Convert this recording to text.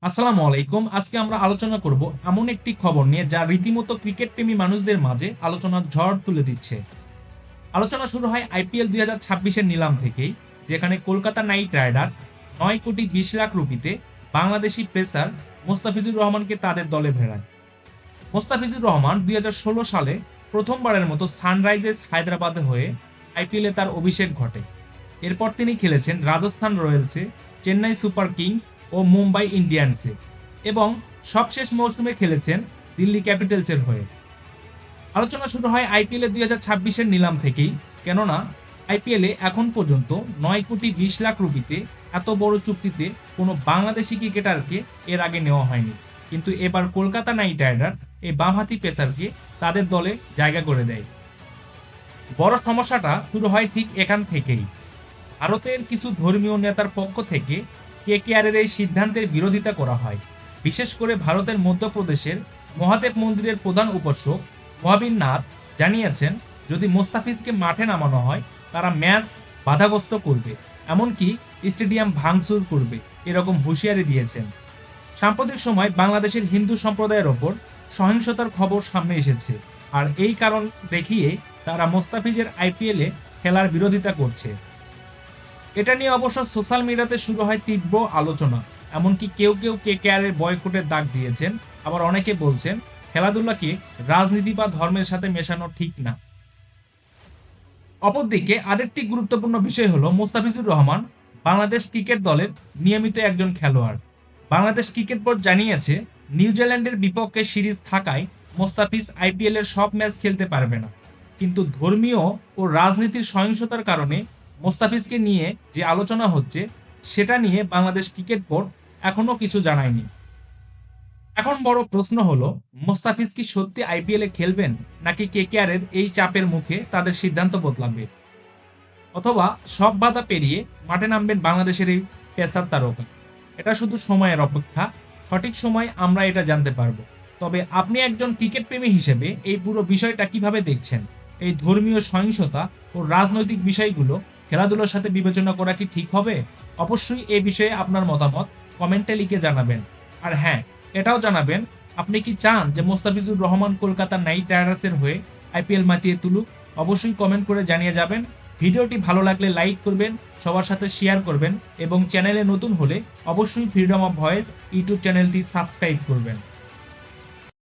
আসসালামু আলাইকুম। আজকে আমরা আলোচনা করব এমন একটি খবর নিয়ে যা রীতিমতো ক্রিকেট প্রেমী মানুষদের মাঝে আলোচনার ঝড় তুলে দিচ্ছে। আলোচনা শুরু হয় আইপিএল 2026-এর নিলাম থেকেই, যেখানে কলকাতা নাইট রাইডার্স 9,20,00,000 রুপিতে বাংলাদেশি পেসার মোস্তাফিজুর রহমানকে তাদের দলে ভেড়ায়। মোস্তাফিজুর রহমান 2016 সালে প্রথমবারের মতো সানরাইজার্স হায়দ্রাবাদে হয়ে আইপিএলে তার অভিষেক ঘটে। এরপর তিনি খেলেছেন রাজস্থান রয়্যালসে, চেন্নাই সুপার কিংস ও মুম্বাই ইন্ডিয়ান্সে এবং সবশেষ মৌসুমে খেলেছেন দিল্লি ক্যাপিটালসের হয়ে। আলোচনা শুরু হয় আইপিএলে 2026-এর নিলাম থেকেই, কেননা আইপিএলে এখন পর্যন্ত 9,20,00,000 রুপিতে এত বড় চুক্তিতে কোনো বাংলাদেশি ক্রিকেটারকে এর আগে নেওয়া হয়নি। কিন্তু এবার কলকাতা নাইট রাইডার্স এই বামহাতি পেসারকে তাদের দলে জায়গা করে দেয়। বড় সমস্যাটা শুরু হয় ঠিক এখান থেকেই। ভারতের কিছু ধর্মীয় নেতার পক্ষ থেকে কেকেআরের এই সিদ্ধান্তের বিরোধিতা করা হয়। বিশেষ করে ভারতের মধ্যপ্রদেশের মহাদেব মন্দিরের প্রধান উপাসক মহাবীর নাথ জানিয়েছেন, যদি মোস্তাফিজকে মাঠে নামানো হয় তারা ম্যাচ বাধাগ্রস্ত করবে, এমনকি স্টেডিয়াম ভাঙচুর করবে, এরকম হুঁশিয়ারি দিয়েছেন। সাম্প্রতিক সময় বাংলাদেশের হিন্দু সম্প্রদায়ের ওপর সহিংসতার খবর সামনে এসেছে, আর এই কারণ দেখিয়ে তারা মোস্তাফিজের আইপিএলে খেলার বিরোধিতা করছে। এটা নিয়ে অবশ্য সোশ্যাল মিডিয়াতে শুরু হয় তীব্র আলোচনা। এমনকি কেউ কেউ কেকেআরের বয়কটের ডাক দিয়েছেন, আবার অনেকে বলছেন খেলাধুলাকে রাজনীতি বা ধর্মের সাথে মেশানো ঠিক না। অপরদিকে আরেকটি গুরুত্বপূর্ণ বিষয় হলো মোস্তাফিজুর রহমান বাংলাদেশ ক্রিকেট দলের নিয়মিত একজন খেলোয়াড়। বাংলাদেশ ক্রিকেট বোর্ড জানিয়েছে, নিউজিল্যান্ডের বিপক্ষে সিরিজ থাকায় মোস্তাফিজ আইপিএল এর সব ম্যাচ খেলতে পারবে না। কিন্তু ধর্মীয় ও রাজনীতির সহিংসতার কারণে মোস্তাফিজকে নিয়ে যে আলোচনা হচ্ছে, সেটা নিয়ে বাংলাদেশ ক্রিকেট বোর্ড এখনো কিছু জানায়নি। এখন বড় প্রশ্ন হলো, মোস্তাফিজ কি সত্যি আইপিএলে খেলবেন, নাকি কেকেআরের এই চাপের মুখে তাদের সিদ্ধান্ত বদলাবে, অথবা সব বাধা পেরিয়ে মাঠে নামবেন বাংলাদেশের এই পেসার তারকা? এটা শুধু সময়ের অপেক্ষা। সঠিক সময় আমরা এটা জানতে পারবো। তবে আপনি একজন ক্রিকেট প্রেমী হিসেবে এই পুরো বিষয়টা কিভাবে দেখছেন? এই ধর্মীয় সহিংসতা ও রাজনৈতিক বিষয়গুলো খেলাধুলার সাথে বিবেচনা করা কি ঠিক হবে? অবশ্যই এই বিষয়ে আপনার মতামত কমেন্টে লিখে জানাবেন। আর হ্যাঁ, এটাও জানাবেন, আপনি কি চান যে মোস্তাফিজুর রহমান কলকাতা নাইট রাইডার্সের হয়ে আইপিএল মাতিয়ে তুলুক? অবশ্যই কমেন্ট করে জানিয়ে যাবেন। ভিডিওটি ভালো লাগলে লাইক করবেন, সবার সাথে শেয়ার করবেন এবং চ্যানেলে নতুন হলে অবশ্যই ফ্রিডম অফ ভয়েস ইউটিউব চ্যানেলটি সাবস্ক্রাইব করবেন।